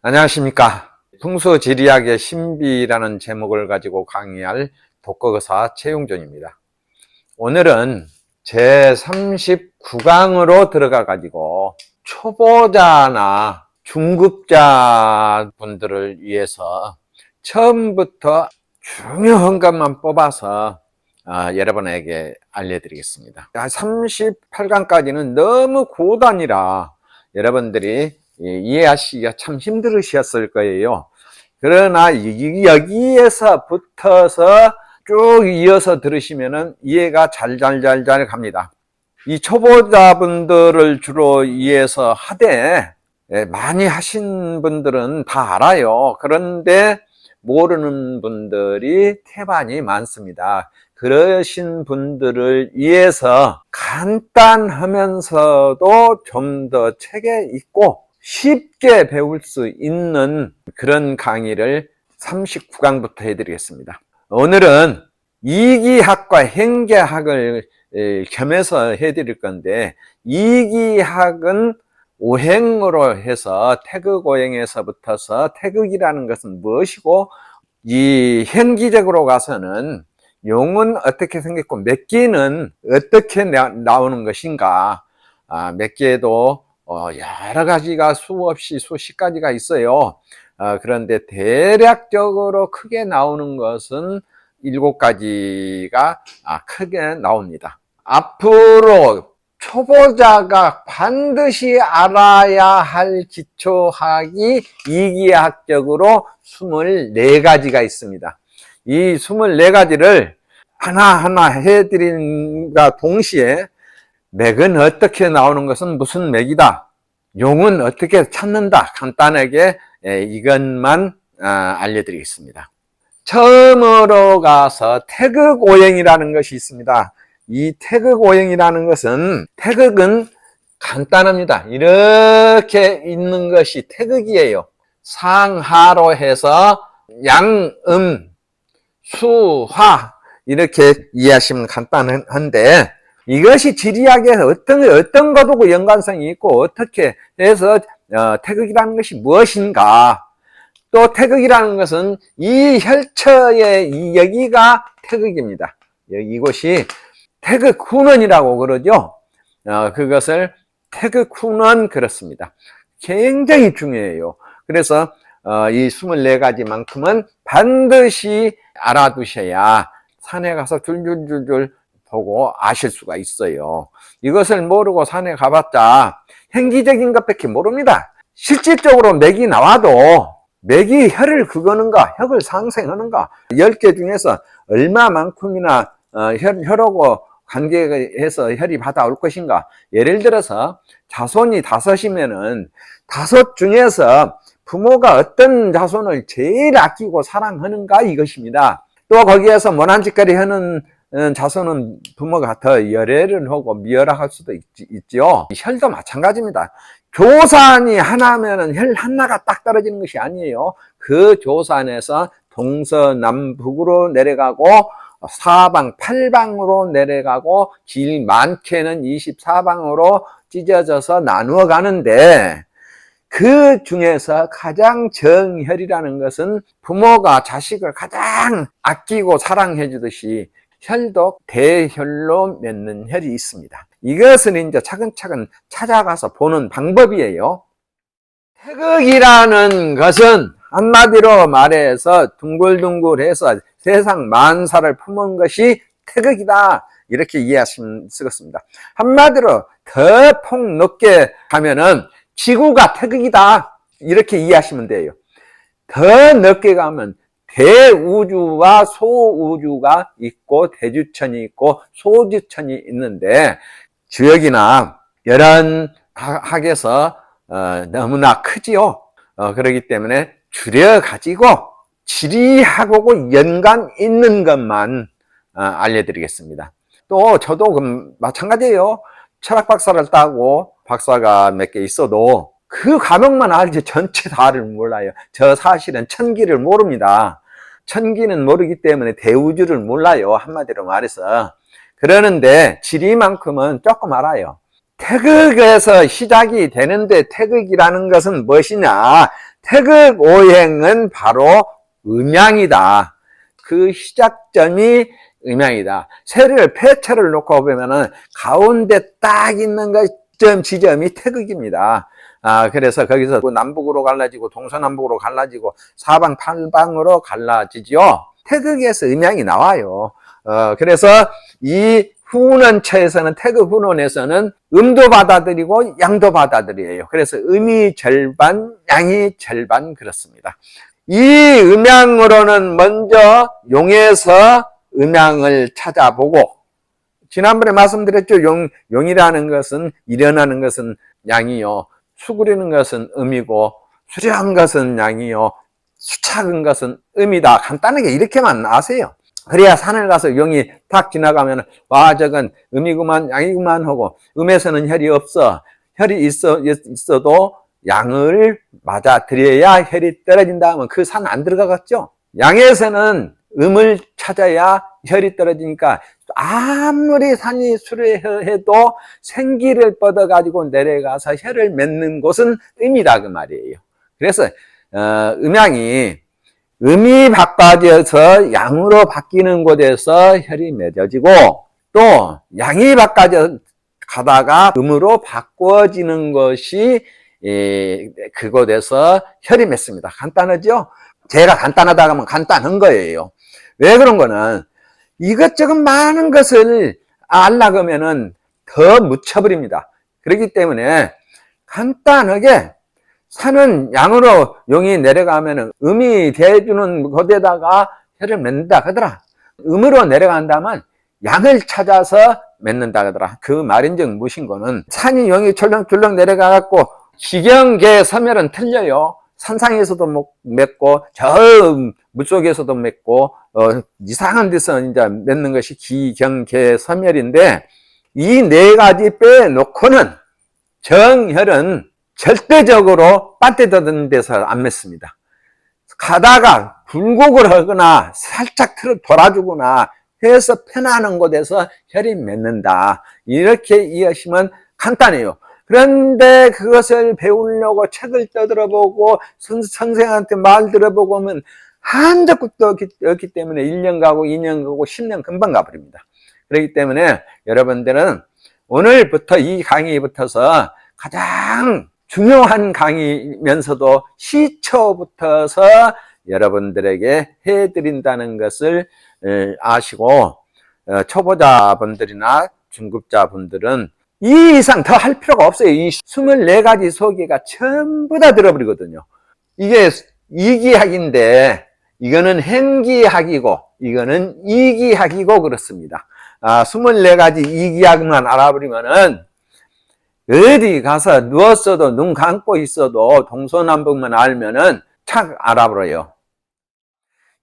안녕하십니까. 풍수지리학의 신비라는 제목을 가지고 강의할 독거의사 최용준입니다. 오늘은 제39강으로 들어가 가지고 초보자나 중급자 분들을 위해서 처음부터 중요한 것만 뽑아서 여러분에게 알려드리겠습니다. 38강까지는 너무 고단이라 여러분들이 이해하시기가 참 힘들으셨을 거예요. 그러나 여기에서 붙어서 쭉 이어서 들으시면은 이해가 잘 갑니다. 이 초보자분들을 주로 위해서 하되 많이 하신 분들은 다 알아요. 그런데 모르는 분들이 태반이 많습니다. 그러신 분들을 위해서 간단하면서도 좀 더 체계 있고 쉽게 배울 수 있는 그런 강의를 39강부터 해드리겠습니다. 오늘은 이기학과 행계학을 겸해서 해드릴 건데, 이기학은 오행으로 해서 태극 오행에서부터서 태극이라는 것은 무엇이고, 이 현기적으로 가서는 용은 어떻게 생겼고 맥기는 어떻게 나오는 것인가. 맥기에도 여러 가지가 수없이 수십 가지가 있어요. 그런데 대략적으로 크게 나오는 것은 7가지가 크게 나옵니다. 앞으로 초보자가 반드시 알아야 할 기초학이 이기학적으로 24가지가 있습니다. 이 24가지를 하나하나 해드린과 동시에 맥은 어떻게 나오는 것은 무슨 맥이다, 용은 어떻게 찾는다, 간단하게 이것만 알려드리겠습니다. 처음으로 가서 태극오행이라는 것이 있습니다. 이 태극오행이라는 것은, 태극은 간단합니다. 이렇게 있는 것이 태극이에요. 상하로 해서 양음, 수화 이렇게 이해하시면 간단한데, 이것이 지리학에서 어떤 것하고 연관성이 있고 어떻게 해서 태극이라는 것이 무엇인가, 또 태극이라는 것은 이 혈처의 여기가 태극입니다. 이곳이 태극훈원이라고 그러죠. 그것을 태극훈원 그렇습니다. 굉장히 중요해요. 그래서 이 24가지만큼은 반드시 알아두셔야 산에 가서 줄줄줄줄 보고 아실 수가 있어요. 이것을 모르고 산에 가봤자 행기적인 것밖에 모릅니다. 실질적으로 맥이 나와도 맥이 혈을 그거는가, 혈을 상생하는가, 10개 중에서 얼마만큼이나 혈하고 관계해서 혈이 받아올 것인가. 예를 들어서 자손이 5이면은 5 중에서 부모가 어떤 자손을 제일 아끼고 사랑하는가, 이것입니다. 또 거기에서 모난짓거리 하는 자손은 부모가 더 열애를 하고 미열할 수도 있죠. 혈도 마찬가지입니다. 조산이 하나면은 혈 하나가 딱 떨어지는 것이 아니에요. 그 조산에서 동서남북으로 내려가고 사방 8방으로 내려가고 길 많게는 24방으로 찢어져서 나누어 가는데, 그 중에서 가장 정혈이라는 것은 부모가 자식을 가장 아끼고 사랑해 주듯이 혈도 대혈로 맺는 혈이 있습니다. 이것은 이제 차근차근 찾아가서 보는 방법이에요. 태극이라는 것은 한마디로 말해서 둥글둥글해서 세상 만사를 품은 것이 태극이다, 이렇게 이해하시면 쓰겠습니다. 한마디로 더 폭넓게 가면은 지구가 태극이다, 이렇게 이해하시면 돼요. 더 넓게 가면 대우주와 소우주가 있고 대주천이 있고 소주천이 있는데, 주역이나 이런 학에서 너무나 크지요. 그렇기 때문에 줄여가지고 지리학하고 연관 있는 것만 알려드리겠습니다. 또 저도 마찬가지예요. 철학 박사를 따고 박사가 몇 개 있어도 그 과목만 알지 전체 다를 몰라요. 저 사실은 천기를 모릅니다. 천기는 모르기 때문에 대우주를 몰라요, 한마디로 말해서. 그러는데 지리만큼은 조금 알아요. 태극에서 시작이 되는데 태극이라는 것은 무엇이냐? 태극 오행은 바로 음양이다. 그 시작점이 음양이다. 세를 폐체를 놓고 보면은 가운데 딱 있는 것 지점이 태극입니다. 그래서 거기서 남북으로 갈라지고 동서남북으로 갈라지고 사방 팔방으로 갈라지죠. 태극에서 음양이 나와요. 그래서 이 훈원처에서는 태극 훈원에서는 음도 받아들이고 양도 받아들여요. 그래서 음이 절반, 양이 절반 그렇습니다. 이 음양으로는 먼저 용에서 음양을 찾아보고, 지난번에 말씀드렸죠. 용이라는 것은, 일어나는 것은 양이요, 수그리는 것은 음이고, 수려한 것은 양이요, 수착은 것은 음이다. 간단하게 이렇게만 아세요. 그래야 산을 가서 용이 탁 지나가면, 와, 저건 음이구만, 양이구만 하고, 음에서는 혈이 없어. 혈이 있어도 양을 맞아들여야 혈이 떨어진다 하면 그 산 안 들어가겠죠? 양에서는 음을 찾아야 혈이 떨어지니까 아무리 산이 수려해도 생기를 뻗어가지고 내려가서 혈을 맺는 곳은 음이다 그 말이에요. 그래서 음양이 음이 바꿔져서 양으로 바뀌는 곳에서 혈이 맺어지고, 또 양이 바꿔져 가다가 음으로 바꿔지는 것이 그곳에서 혈이 맺습니다. 간단하죠? 제가 간단하다 하면 간단한 거예요. 왜 그런 거는 이것저것 많은 것을 알려고 하면은 더 묻혀버립니다. 그렇기 때문에 간단하게 산은 양으로 용이 내려가면은 음이 대주는 곳에다가 혈을 맺는다 하더라. 음으로 내려간다면 양을 찾아서 맺는다 하더라. 그 말인즉 무신 거는 산이 용이 철렁철렁 내려가갖고 지경계 섬멸은 틀려요. 산상에서도 맺고 저 물속에서도 맺고 이상한 데서 이제 맺는 것이 기경계 섬멸인데, 이 네 가지 빼놓고는 정혈은 절대적으로 빠뜨리는 데서 안 맺습니다. 가다가 굴곡을 하거나 살짝 돌아주거나 해서 편안한 곳에서 혈이 맺는다. 이렇게 이해하시면 간단해요. 그런데 그것을 배우려고 책을 떠들어보고 선생한테 말 들어보고 하면 한도 끝도 없기 때문에 1년 가고 2년 가고 10년 금방 가버립니다. 그렇기 때문에 여러분들은 오늘부터 이 강의부터서 가장 중요한 강의면서도 시초부터서 여러분들에게 해드린다는 것을 아시고, 초보자분들이나 중급자분들은 이 이상 더 할 필요가 없어요. 이 24가지 소개가 전부 다 들어버리거든요. 이게 이기학인데 이거는 행기학이고 이거는 이기학이고 그렇습니다. 24가지 이기학만 알아버리면은 어디 가서 누웠어도 눈 감고 있어도 동서남북만 알면은 착 알아버려요.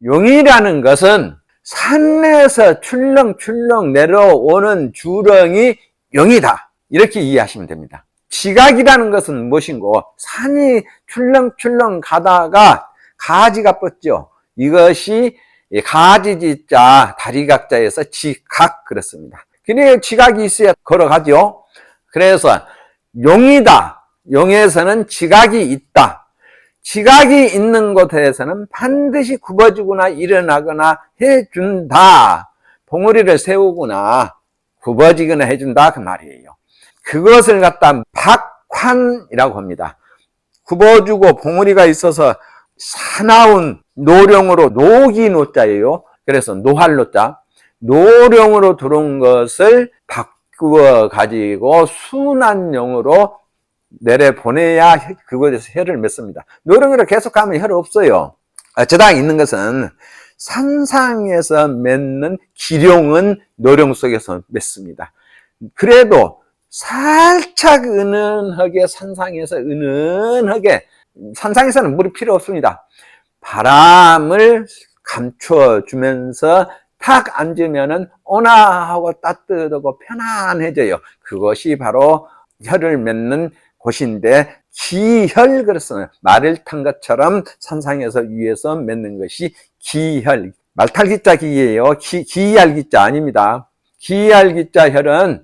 용이라는 것은 산에서 출렁출렁 내려오는 주렁이 용이다. 이렇게 이해하시면 됩니다. 지각이라는 것은 무엇인고, 산이 출렁출렁 가다가 가지가 뻗죠. 이것이 가지지자 다리각자에서 지각 그렇습니다. 그래야 지각이 있어야 걸어가죠. 그래서 용이다. 용에서는 지각이 있다. 지각이 있는 곳에서는 반드시 굽어주거나 일어나거나 해준다. 봉우리를 세우거나 굽어지거나 해준다 그 말이에요. 그것을 갖다 박환이라고 합니다. 굽어주고 봉우리가 있어서 사나운 노령으로, 녹이 노자예요. 그래서 노할 노자, 노령으로 들어온 것을 바꾸어 가지고 순한 용으로 내려보내야 그곳에서 혈을 맺습니다. 노령으로 계속하면 혈 없어요. 저당 있는 것은 산상에서 맺는 기룡은 노령 속에서 맺습니다. 그래도 살짝 은은하게 산상에서 은은하게, 산상에서는 물이 필요 없습니다. 바람을 감춰 주면서 탁 앉으면은 온화하고 따뜻하고 편안해져요. 그것이 바로 혈을 맺는 곳인데, 기혈 그렇습니다. 말을 탄 것처럼 산상에서 위에서 맺는 것이 기혈, 말탈기자 기예요. 기얄기자 아닙니다. 기얄기자 혈은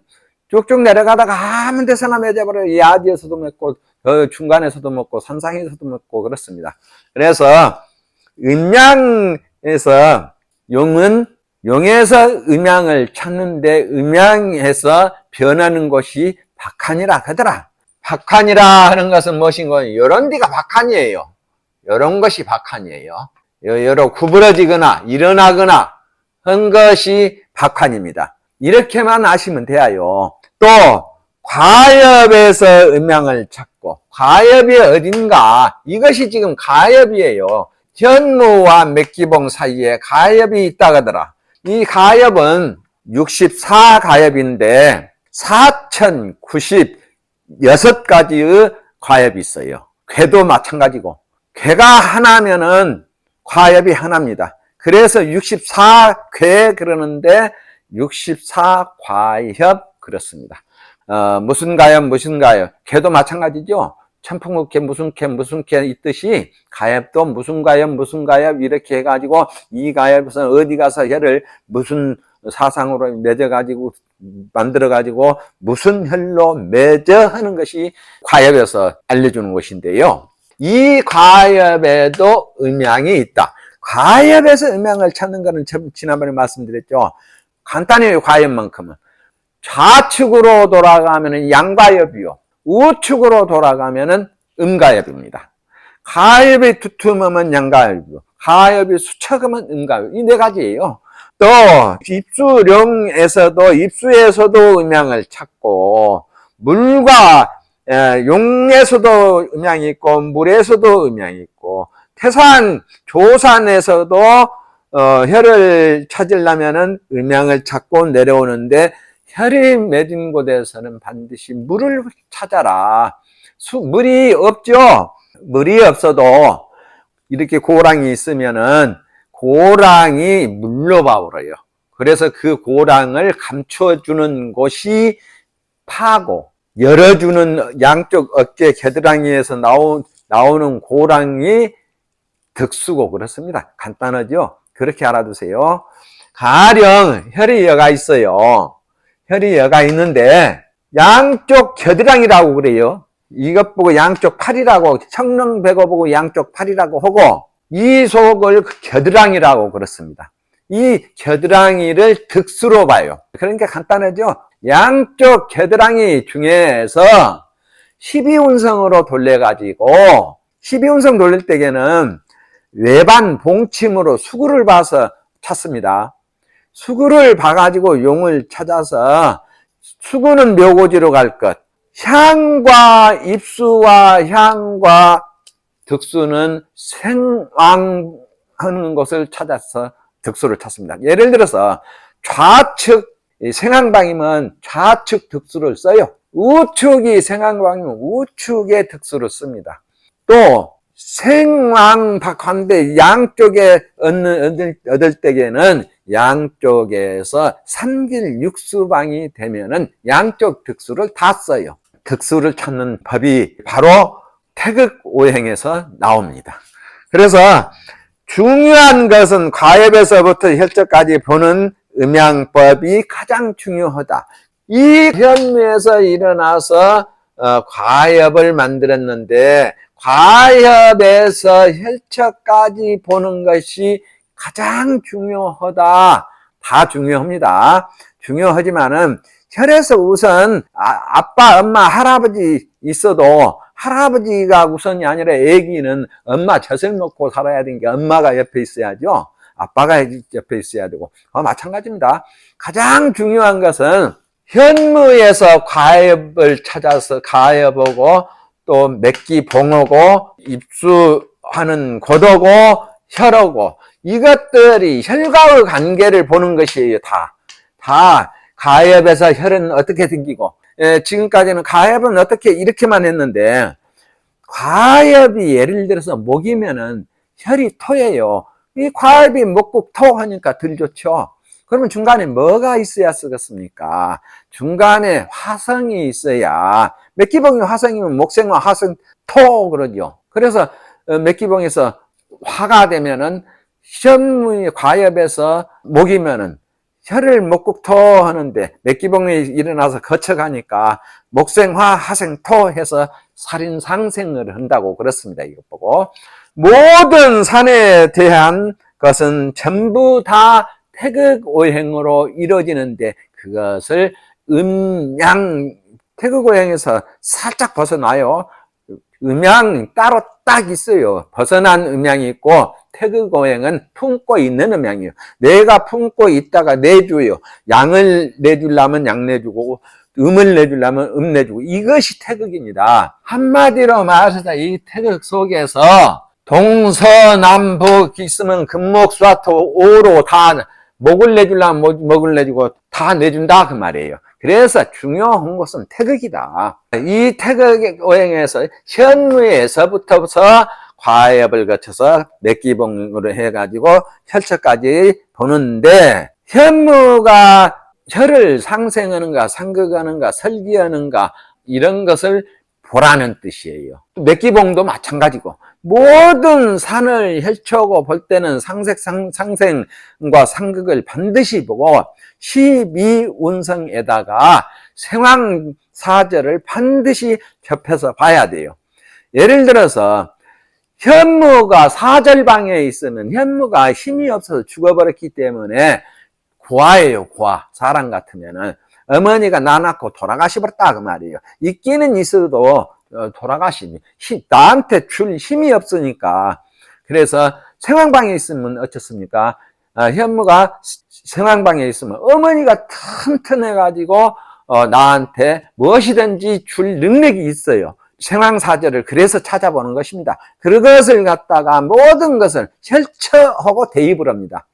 쭉쭉 내려가다가 아무 데서나 맺어버려요. 야지에서도 맺고 중간에서도 먹고 산상에서도 먹고 그렇습니다. 그래서 음양에서 용에서 음양을 찾는데 음양에서 변하는 것이 박한이라 하더라. 박한이라 하는 것은 무엇인가? 이런 데가 박한이에요. 이런 것이 박한이에요. 여러 구부러지거나 일어나거나 한 것이 박한입니다. 이렇게만 아시면 돼요. 또 과엽에서 음양을 찾고, 과엽이 어딘가, 이것이 지금 가엽이에요. 현무와 맥기봉 사이에 가엽이 있다 하더라. 이 가엽은 64가엽인데 4096가지의 가엽이 있어요. 궤도 마찬가지고, 궤가 하나면은 가엽이 하나입니다. 그래서 64궤 그러는데 64과엽 그렇습니다. 무슨 가엽 궤도 마찬가지죠. 천풍국회 무슨 궤 있듯이 가엽도 무슨 가엽 이렇게 해가지고 이 가엽에서 어디 가서 혈을 무슨 사상으로 맺어가지고 만들어가지고 무슨 혈로 맺어 하는 것이 가엽에서 알려주는 것인데요. 이 가엽에도 음양이 있다. 가엽에서 음양을 찾는 것은 지난번에 말씀드렸죠. 간단해요. 가엽만큼은 좌측으로 돌아가면 양가엽이요, 우측으로 돌아가면 음가엽입니다. 가엽이 두툼하면 양가엽이고 가엽이 수척하면 음가엽. 이 네 가지예요. 또 입수에서도 음양을 찾고, 물과 용에서도 음양이 있고 물에서도 음양이 있고, 태산 조산에서도 혈을 찾으려면 음양을 찾고 내려오는데, 혈이 맺은 곳에서는 반드시 물을 찾아라. 물이 없죠. 물이 없어도 이렇게 고랑이 있으면은 고랑이 물로 바울어요. 그래서 그 고랑을 감춰주는 곳이 파고, 열어주는 양쪽 어깨 겨드랑이에서 나오는 고랑이 득수고 그렇습니다. 간단하죠? 그렇게 알아두세요. 가령 혈의 여가 있어요. 혈의 여가 있는데 양쪽 겨드랑이라고 그래요. 이것 보고 양쪽 팔이라고, 청릉백어 보고 양쪽 팔이라고 하고, 이 속을 겨드랑이라고 그렇습니다. 이 겨드랑이를 득수로 봐요. 그러니까 간단하죠. 양쪽 겨드랑이 중에서 12운성으로 돌려가지고, 12운성 돌릴 때에는 외반 봉침으로 수구를 봐서 찾습니다. 수구를 봐가지고 용을 찾아서, 수구는 묘고지로 갈 것, 향과 입수와 향과 득수는 생왕하는 것을 찾아서 득수를 찾습니다. 예를 들어서 좌측 생왕방이면 좌측 득수를 써요. 우측이 생왕방이면 우측의 득수를 씁니다. 또 생왕박한데 양쪽에 얻을 때에는 양쪽에서 삼길육수방이 되면은 양쪽 득수를 다 써요. 득수를 찾는 법이 바로 태극오행에서 나옵니다. 그래서 중요한 것은 가엽에서부터 혈적까지 보는 음양법이 가장 중요하다. 이 현무에서 일어나서 가엽을 만들었는데, 가엽에서 혈척까지 보는 것이 가장 중요하다. 다 중요합니다. 중요하지만은 혈에서 우선 아빠, 엄마, 할아버지 있어도 할아버지가 우선이 아니라 애기는 엄마 젖을 먹고 살아야 되니까 엄마가 옆에 있어야죠. 아빠가 옆에 있어야 되고, 마찬가지입니다. 가장 중요한 것은 현무에서 가엽을 찾아서 가엽하고 또 맥기 봉하고 입수하는 고도고 혈하고, 이것들이 혈과의 관계를 보는 것이에요. 다 가엽에서 혈은 어떻게 생기고, 지금까지는 가엽은 어떻게 이렇게만 했는데, 가엽이 예를 들어서 목이면은 혈이 토예요. 이 가엽이 먹고 토하니까 덜 좋죠. 그러면 중간에 뭐가 있어야 쓰겠습니까? 중간에 화성이 있어야, 맥기봉이 화성이면 목생화 화성 토 그러죠. 그래서 맥기봉에서 화가 되면은 현무의 가엽에서 목이면은 혀를 목국토하는데 맥기봉이 일어나서 거쳐가니까 목생화 하생토 해서 살인상생을 한다고 그렇습니다. 이것 보고 모든 산에 대한 것은 전부 다 태극오행으로 이루어지는데 그것을 태극오행에서 살짝 벗어나요. 음양 따로 딱 있어요. 벗어난 음양이 있고 태극오행은 품고 있는 음양이에요. 내가 품고 있다가 내줘요. 양을 내주려면 양 내주고 음을 내주려면 음 내주고 이것이 태극입니다. 한마디로 말해서 이 태극 속에서 동서남북 있으면 금목수화토 오로 다 목을 내주려면 목을 내주고 다 내준다 그 말이에요. 그래서 중요한 것은 태극이다. 이 태극 오행에서 현무에서부터서 과엽을 거쳐서 맥기봉으로 해가지고 혈처까지 보는데 현무가 혈을 상생하는가 상극하는가 설기하는가 이런 것을 보라는 뜻이에요. 맥기봉도 마찬가지고 모든 산을 혈초고 볼 때는 상생과 상극을 반드시 보고 12운성에다가 생황사절을 반드시 겹해서 봐야 돼요. 예를 들어서 현무가 사절방에 있으면 현무가 힘이 없어서 죽어버렸기 때문에 고아예요. 고아. 사람 같으면은 어머니가 나 낳고 돌아가시버렸다 그 말이에요. 있기는 있어도 돌아가시니 나한테 줄 힘이 없으니까. 그래서 생황방에 있으면 어떻습니까? 현무가 생황방에 있으면 어머니가 튼튼해 가지고 나한테 무엇이든지 줄 능력이 있어요. 생황사절을 그래서 찾아보는 것입니다. 그것을 갖다가 모든 것을 혈처하고 대입을 합니다.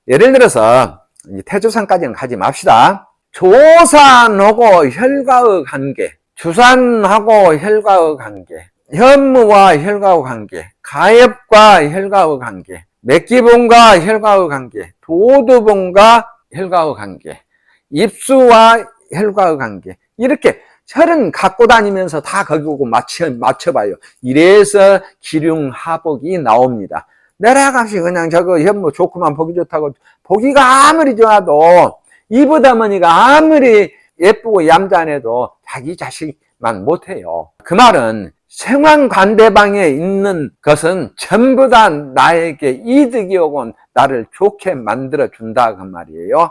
예를 들어서 태조산까지는 가지 맙시다. 조산하고 혈과의 관계, 주산하고 혈과의 관계, 현무와 혈과의 관계, 가엽과 혈과의 관계, 맥기봉과 혈과의 관계, 도두봉과 혈과의 관계, 입수와 혈과의 관계, 이렇게 혈은 갖고 다니면서 다 거기 오고 맞춰봐요. 이래서 기륭하복이 나옵니다. 내려값이 그냥 저거 현무 좋구만 보기 좋다고 보기가 아무리 좋아도 이부다머니가 아무리 예쁘고 얌전해도 자기 자식만 못해요. 그 말은 생황관대방에 있는 것은 전부 다 나에게 이득이 오고 나를 좋게 만들어준다 그 말이에요.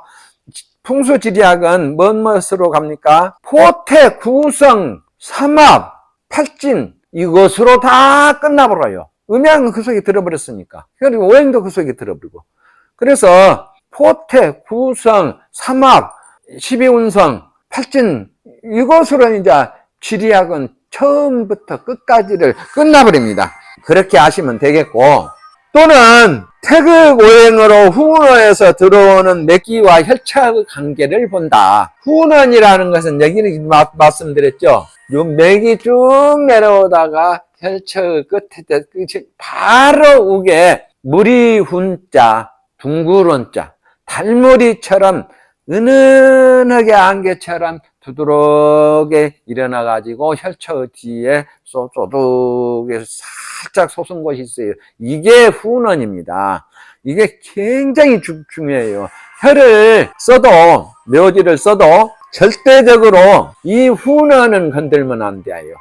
풍수지리학은 뭔 것으로 갑니까? 포태, 구성, 삼합, 팔진 이것으로 다 끝나버려요. 음양은 그 속에 들어버렸으니까. 그리고 오행도 그 속에 들어버리고. 그래서 포태, 구성, 삼합, 12운성, 팔진 이것으로 이제 지리학은 처음부터 끝까지를 끝나버립니다. 그렇게 하시면 되겠고, 또는 태극오행으로 후운원에서 들어오는 맥기와 혈차의 관계를 본다. 후운원이라는 것은 여기는 말씀드렸죠. 요 맥이 쭉 내려오다가 혈차의 끝에 바로 우게 물이 훈자, 둥그런자, 달무리처럼 은은하게 안개처럼 두드러게 일어나가지고 혈처 뒤에 쏘둑에 살짝 솟은 곳이 있어요. 이게 후운원입니다. 이게 굉장히 중요해요. 혈을 써도, 묘지를 써도 절대적으로 이 후운원은 건들면 안 돼요.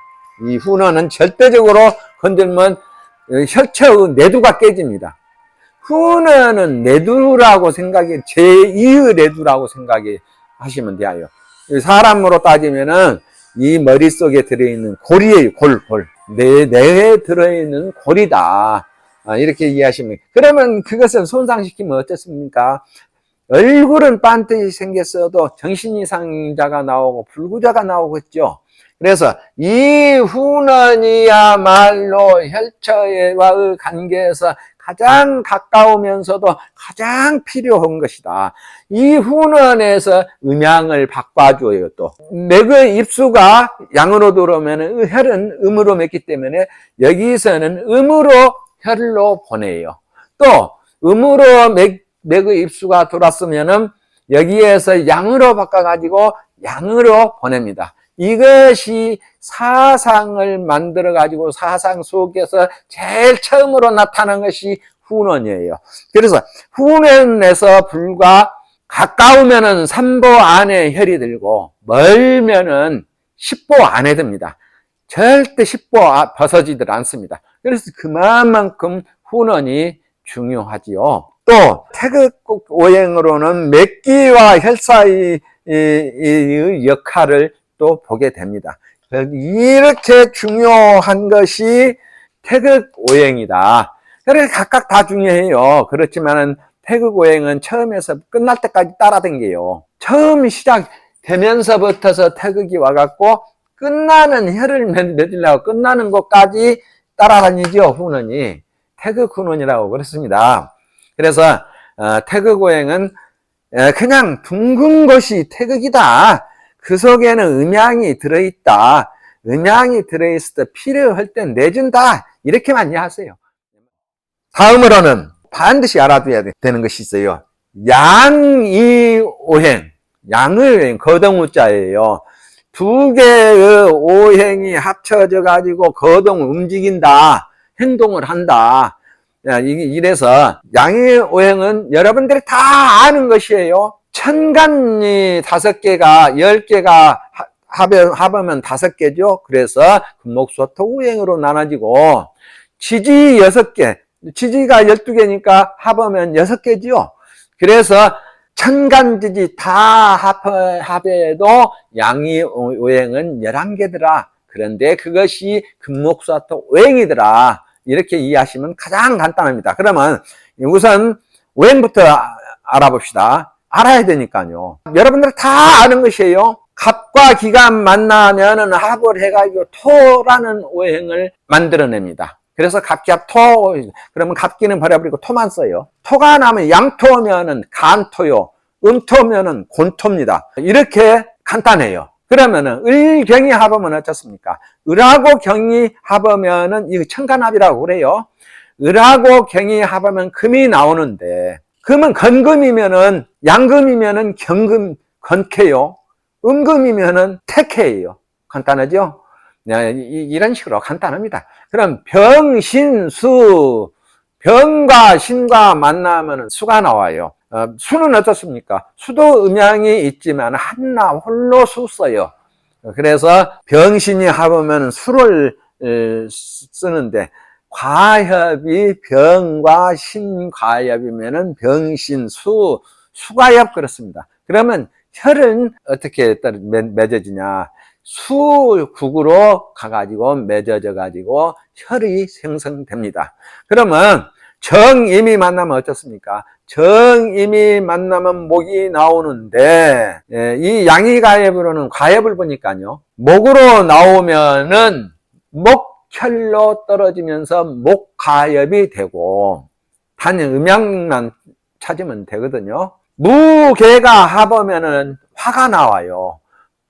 이 후운원은 절대적으로 건들면 혈처의 내두가 깨집니다. 후운원은 내두라고 생각해, 제2의 내두라고 생각해 하시면 돼요. 사람으로 따지면은 이 머릿속에 들어있는 골이에요. 골. 뇌에 들어있는 골이다. 이렇게 이해하시면. 그러면 그것을 손상시키면 어떻습니까? 얼굴은 빤듯이 생겼어도 정신이상자가 나오고 불구자가 나오겠죠. 그래서 이 후운원이야말로 혈처와의 관계에서 가장 가까우면서도 가장 필요한 것이다. 이 후운원에서 음양을 바꿔줘요. 또 맥의 입수가 양으로 들어오면 혈은 음으로 맺기 때문에 여기서는 음으로 혈로 보내요. 또 음으로 맥의 입수가 돌았으면은 여기에서 양으로 바꿔가지고 양으로 보냅니다. 이것이 사상을 만들어가지고 사상 속에서 제일 처음으로 나타난 것이 후운원이에요. 그래서 후운원에서 불과 가까우면은 3보 안에 혈이 들고 멀면은 10보 안에 듭니다. 절대 10보 벗어지질 않습니다. 그래서 그만큼 훈원이 중요하지요. 또 태극 오행으로는 맥기와 혈 사이의 역할을 또 보게 됩니다. 이렇게 중요한 것이 태극 오행이다. 그래서 각각 다 중요해요. 그렇지만은 태극 오행은 처음에서 끝날 때까지 따라다녀요. 처음 시작되면서부터서 태극이 와갖고 끝나는 혈을 맺으려고 끝나는 것까지 따라다니죠. 훈원이 태극 훈원이라고 그랬습니다. 그래서 태극 오행은 그냥 둥근 것이 태극이다. 그 속에는 음양이 들어있다. 음양이 들어있을 때 필요할 때 내준다. 이렇게만 이해하세요. 다음으로는 반드시 알아둬야 되는 것이 있어요. 양이오행, 양의 오행, 거동우자예요. 두 개의 오행이 합쳐져 가지고 거동을 움직인다, 행동을 한다. 이래서 양의 오행은 여러분들이 다 아는 것이에요. 천간이 5개가 10개가 합하면 5개죠. 그래서 금목수토우행으로 나눠지고 지지 6개, 지지가 12개니까 합하면 6개지요. 그래서 천간지지 다 합해도 양이오행은 11개더라. 그런데 그것이 금목수토오행이더라. 이렇게 이해하시면 가장 간단합니다. 그러면 우선 오행부터 알아봅시다. 알아야 되니까요. 여러분들 다 아는 것이에요. 갑과 기가 만나면은 합을 해가지고 토라는 오행을 만들어냅니다. 그래서 갑기합토, 그러면 갑기는 버려버리고 토만 써요. 토가 나면 양토면은 간토요. 음토면은 곤토입니다. 이렇게 간단해요. 그러면은 을경이 합하면 어떻습니까? 을하고 경이 합하면은 이 천간합이라고 그래요. 을하고 경이 합하면 금이 나오는데, 금은 건금이면은 양금이면은 경금 건캐요. 음금이면은 태캐예요. 간단하죠? 이런 식으로 간단합니다. 그럼 병신수, 병과 신과 만나면 수가 나와요. 수는 어떻습니까? 수도 음양이 있지만 한나 홀로 수 써요. 그래서 병신이 합하면 수를 쓰는데, 과협이 병과 신과협이면은 병신수, 수과협 그렇습니다. 그러면 혈은 어떻게 맺어지냐? 수국으로 가가지고 맺어져 가지고 혈이 생성됩니다. 그러면 정임이 만나면 어떻습니까? 정임이 만나면 목이 나오는데, 이 양이가협으로는 과협을 보니까요, 목으로 나오면은 목혈로 떨어지면서 목과협이 되고, 단 음양만 찾으면 되거든요. 무개가 합하면은 화가 나와요.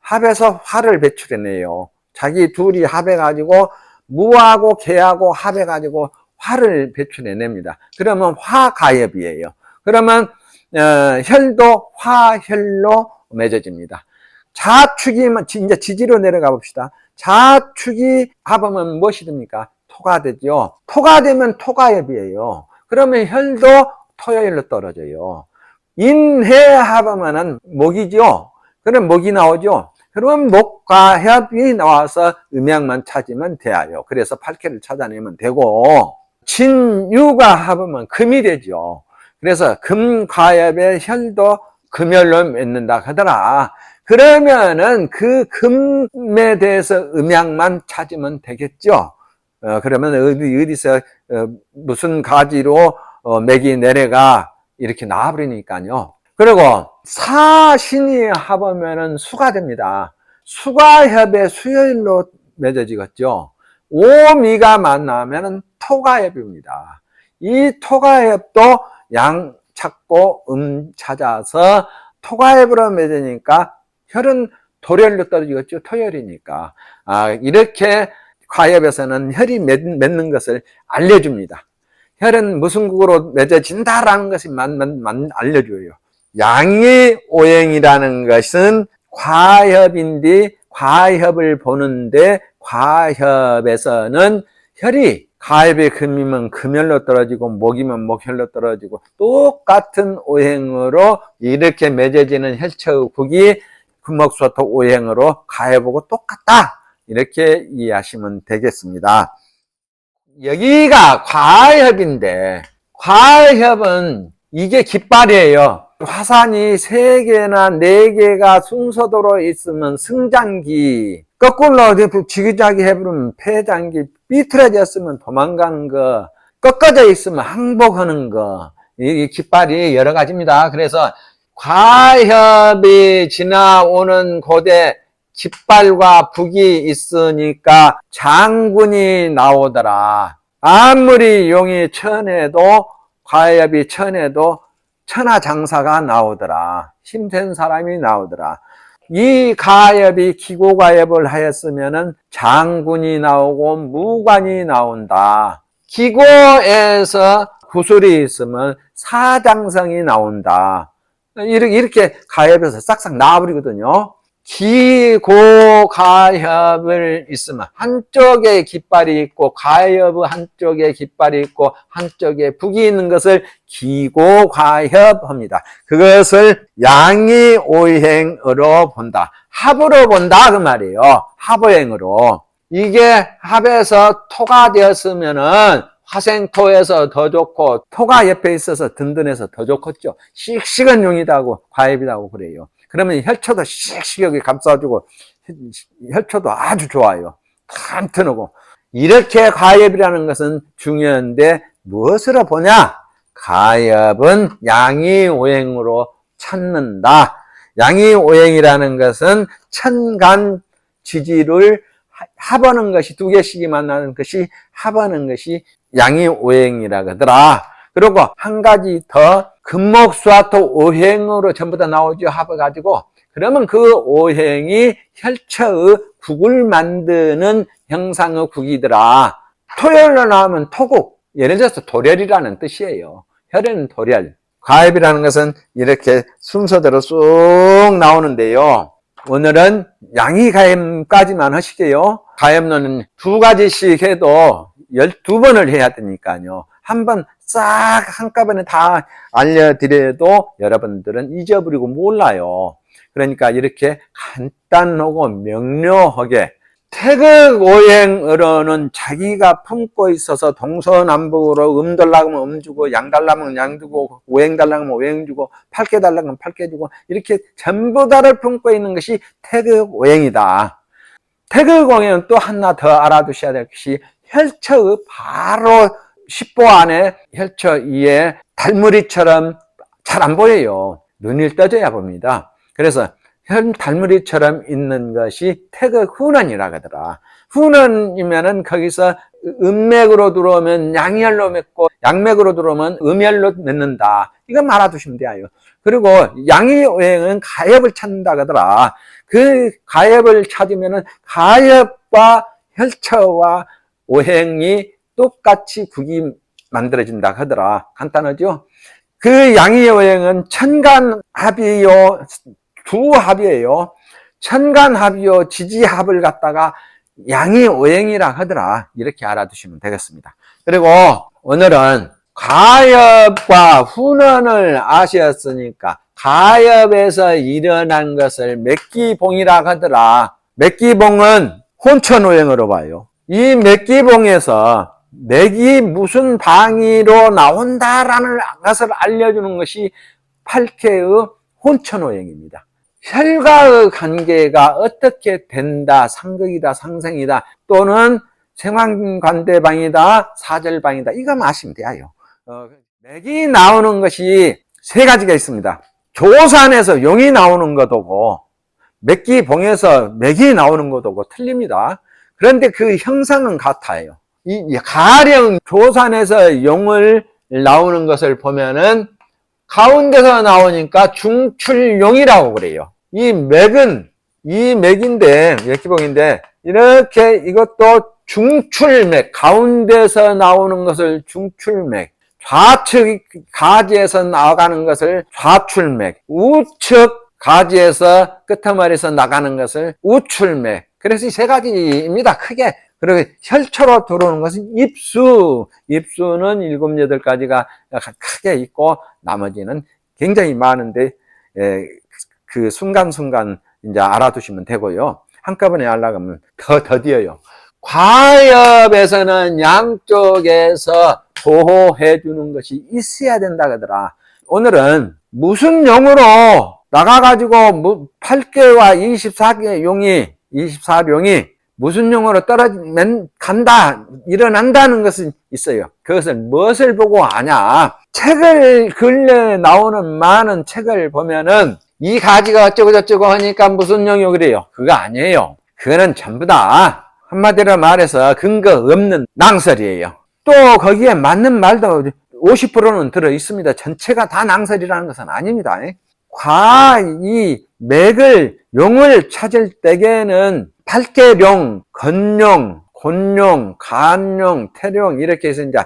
합해서 화를 배출해내요. 자기 둘이 합해가지고 무하고 개하고 합해가지고 화를 배출해냅니다. 그러면 화가협이에요. 그러면 혈도 화혈로 맺어집니다. 자축이 이제 지지로 내려가 봅시다. 자축이 합하면 무엇이 됩니까? 토가 되죠. 토가 되면 토가협이에요. 그러면 혈도 토혈로 떨어져요. 인해 합하면은 목이죠. 그럼 목이 나오죠. 그러면 목과 협이 나와서 음양만 찾으면 돼요. 그래서 8개를 찾아내면 되고, 진유가 합하면 금이 되죠. 그래서 금과협의 혈도 금혈로 맺는다 하더라. 그러면은 그 금에 대해서 음양만 찾으면 되겠죠. 그러면 어디서 무슨 가지로 맥이 내려가 이렇게 나와버리니까요. 그리고 사신이 합하면은 수가 됩니다. 수가협의 수혈로 맺어지겠죠. 오미가 만나면은 토가협입니다. 이 토가협도 양 찾고 찾아서 토가협으로 맺으니까 혈은 도혈로 떨어지겠죠. 토혈이니까. 이렇게 과협에서는 혈이 맺는 것을 알려줍니다. 혈은 무슨 국으로 맺어진다라는 것을 알려줘요. 양의 오행이라는 것은 과협인데, 과협을 보는데 과협에서는 혈이 가협이 금이면 금혈로 떨어지고 목이면 목혈로 떨어지고 똑같은 오행으로 이렇게 맺어지는 혈처의 국이 금목수토 오행으로 가협하고 똑같다. 이렇게 이해하시면 되겠습니다. 여기가 과협인데 과협은 이게 깃발이에요. 화산이 3개나 4개가 순서대로 있으면 승장기, 거꾸로 지그자기 해버리면 패장기, 삐뚤어졌으면 도망가는 거, 꺾어져 있으면 항복하는 거, 이 깃발이 여러 가지입니다. 그래서 과협이 지나오는 곳에 깃발과 북이 있으니까 장군이 나오더라. 아무리 용이 천해도 과협이 천해도 천하장사가 나오더라. 힘센 사람이 나오더라. 이 가협이 기고가협을 하였으면은 장군이 나오고 무관이 나온다. 기고에서 구술이 있으면 사장성이 나온다. 이렇게 가협에서 싹싹 나와버리거든요. 기고가협을 있으면 한쪽에 깃발이 있고 가협의 한쪽에 깃발이 있고 한쪽에 북이 있는 것을 기고가협합니다. 그것을 양이오행으로 본다. 합으로 본다 그 말이에요. 합오행으로. 이게 합에서 토가 되었으면은 화생토에서 더 좋고 토가 옆에 있어서 든든해서 더 좋겠죠. 씩씩한 용이다고 과협이라고 그래요. 그러면 혈초도 씩씩하게 감싸주고 혈초도 아주 좋아요. 튼튼하고. 이렇게 가협이라는 것은 중요한데 무엇으로 보냐? 가협은 양이오행으로 찾는다. 양이오행이라는 것은 천간 지지를 합하는 것이 2개씩이 만나는 것이 합하는 것이 양이오행이라고 하더라. 그리고 한 가지 더 금목수화토 오행으로 전부 다 나오죠. 합해가지고. 그러면 그 오행이 혈처의 국을 만드는 형상의 국이더라. 토열로 나오면 토국. 예를 들어서 도렬이라는 뜻이에요. 혈에는 도렬. 가협이라는 것은 이렇게 순서대로 쑥 나오는데요. 오늘은 양이가협까지만 하시게요. 가협론은 2가지씩 해도 12번을 해야 되니까요. 한번 싹 한꺼번에 다 알려드려도 여러분들은 잊어버리고 몰라요. 그러니까 이렇게 간단하고 명료하게 태극오행으로는 자기가 품고 있어서 동서남북으로 달라면 주고 양 달라면 양 주고 오행 달라면 오행 주고 팔께 달라면 팔께 주고 이렇게 전부 다를 품고 있는 것이 태극오행이다. 태극오행은 또 하나 더 알아두셔야 될 것이 혈처의 바로 십보 안에 혈처 위에 달무리처럼 잘 안 보여요. 눈을 떠져야 봅니다. 그래서 달무리처럼 있는 것이 태극훈원이라고 하더라. 훈원이면은 거기서 음맥으로 들어오면 양혈로 맺고 양맥으로 들어오면 음혈로 맺는다. 이건 알아두시면 돼요. 그리고 양이오행은 가협을 찾는다고 하더라. 그 가협을 찾으면은 가협과 혈처와 오행이 똑같이 국이 만들어진다 하더라. 간단하죠? 그 양이오행은 천간합이요, 2합이에요. 천간합이요, 지지합을 갖다가 양이오행이라 하더라. 이렇게 알아두시면 되겠습니다. 그리고 오늘은 가협과 훈원을 아셨으니까 가협에서 일어난 것을 맥기봉이라 하더라. 맥기봉은 혼천오행으로 봐요. 이 맥기봉에서 맥이 무슨 방위로 나온다라는 것을 알려주는 것이 8개의 혼천오행입니다. 혈과의 관계가 어떻게 된다, 상극이다, 상생이다, 또는 생황관대방이다, 사절방이다, 이거만 아시면 돼요. 맥이 나오는 것이 3가지가 있습니다. 조산에서 용이 나오는 것도고 맥기봉에서 맥이 나오는 것도고 틀립니다. 그런데 그 형상은 같아요. 가령 조산에서 용을 나오는 것을 보면은 가운데서 나오니까 중출용이라고 그래요. 이 맥인데, 맥기봉인데, 이렇게 이것도 중출맥, 가운데서 나오는 것을 중출맥, 좌측 가지에서 나가는 것을 좌출맥, 우측 가지에서 끄트머리에서 나가는 것을 우출맥. 그래서 이 3가지입니다. 크게 그리고 혈초로 들어오는 것은 입수. 입수는 7, 8가지가 크게 있고 나머지는 굉장히 많은데 그 순간순간 이제 알아두시면 되고요. 한꺼번에 하려고 하면 더디어요. 과엽에서는 양쪽에서 보호해 주는 것이 있어야 된다 그러더라. 오늘은 무슨 용으로 나가가지고 8개와 24용이 무슨 용으로 떨어지면 간다, 일어난다는 것은 있어요. 그것을 무엇을 보고 아냐? 책을 근래 나오는 많은 책을 보면은 이 가지가 어쩌고 저쩌고 하니까 무슨 용이요 그래요. 그거 아니에요. 그거는 전부 다 한마디로 말해서 근거 없는 낭설이에요. 또 거기에 맞는 말도 50%는 들어 있습니다. 전체가 다 낭설이라는 것은 아닙니다. 이 맥을 용을 찾을 때에는 팔계룡, 건룡, 곤룡, 간룡, 태룡 이렇게 해서 이제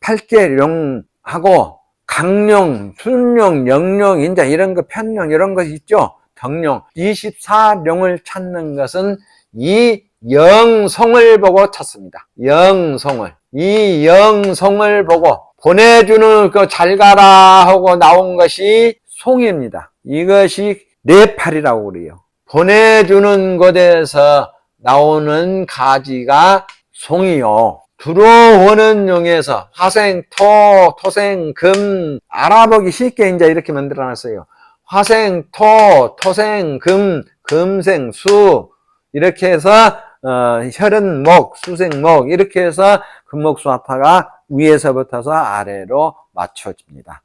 팔계룡하고 강룡, 순룡, 영룡, 이제 이런 거 편룡 이런 것이 있죠. 덕룡 24룡을 찾는 것은 이 영성을 보고 찾습니다. 영성을. 이 영성을 보고 보내주는 그 잘 가라 하고 나온 것이 송입니다. 이것이 네팔이라고 그래요. 보내주는 곳에서 나오는 가지가 송이요. 들어오는 용에서 화생, 토, 토생, 금, 알아보기 쉽게 이제 이렇게 만들어 놨어요. 화생, 토, 토생, 금, 금생, 수, 이렇게 해서, 혈은 목, 수생 목, 이렇게 해서 금목수화타가 위에서부터서 아래로 맞춰집니다.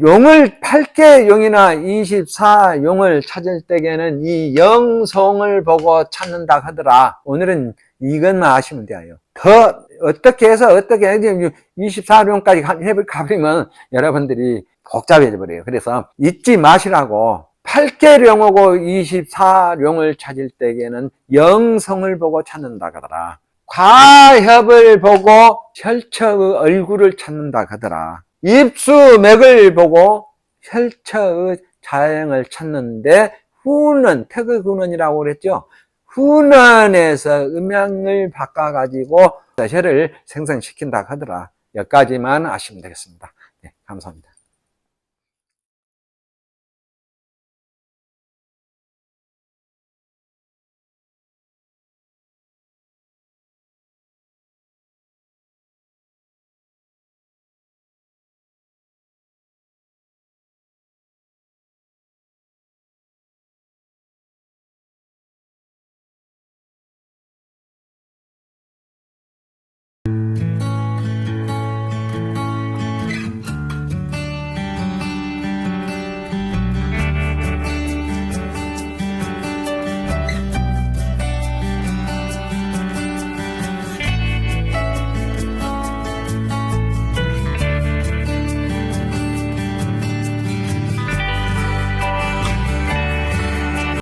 용을 8개 용이나 24용을 찾을 때에는 이 영성을 보고 찾는다 하더라. 오늘은 이것만 아시면 돼요. 더 어떻게 해서 24용까지 가버리면 여러분들이 복잡해져 버려요. 그래서 잊지 마시라고 8개령하고 24용을 찾을 때에는 영성을 보고 찾는다 하더라. 과협을 보고 혈처의 얼굴을 찾는다 하더라. 입수맥을 보고 혈처의 자형을 찾는데 후는 태극훈원이라고 그랬죠. 훈원에서 음양을 바꿔가지고 혈을 생성시킨다 하더라. 여기까지만 아시면 되겠습니다. 네, 감사합니다.